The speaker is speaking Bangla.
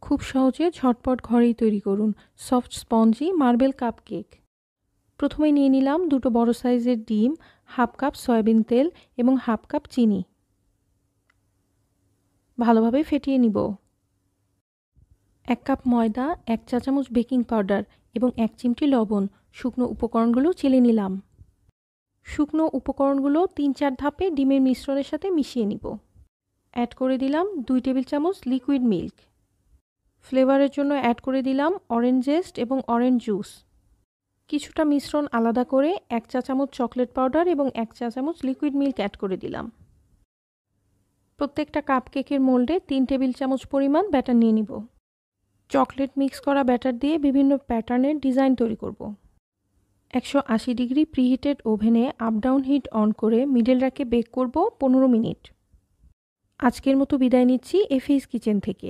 খুব সহজে ঝটপট ঘরেই তৈরি করুন সফট স্পঞ্জি মার্বেল কাপকেক। প্রথমে নিয়ে নিলাম 2টো বড় সাইজের ডিম, হাফ কাপ সয়াবিন তেল এবং হাফ কাপ চিনি। ভালোভাবে ফেটিয়ে নিব। 1 কাপ ময়দা, 1 চা চামচ বেকিং পাউডার এবং 1 চিমটি লবণ। শুকনো উপকরণগুলো চেলে নিলাম। শুকনো উপকরণগুলো 3-4 ধাপে ডিমের মিশ্রণের সাথে মিশিয়ে নিব। অ্যাড করে দিলাম 2 টেবিল চামচ লিকুইড মিল্ক। ফ্লেভারের জন্য অ্যাড করে দিলাম অরেঞ্জ জেস্ট এবং অরেঞ্জ জুস। কিছুটা মিশ্রণ আলাদা করে 1 চা চামচ চকলেট পাউডার এবং 1 চা চামচ লিকুইড মিল্ক অ্যাড করে দিলাম। প্রত্যেকটা কাপকেকের মোল্ডে 3 টেবিল চামচ পরিমাণ ব্যাটার নিয়ে নিব। চকলেট মিক্স করা ব্যাটার দিয়ে বিভিন্ন প্যাটার্নের ডিজাইন তৈরি করব। 180 ডিগ্রি প্রিহিটেড ওভেনে আপ ডাউন হিট অন করে মিডল র্যাকে বেক করব 15 মিনিট। আজকের মতো বিদায় নিচ্ছি এফএস কিচেন থেকে।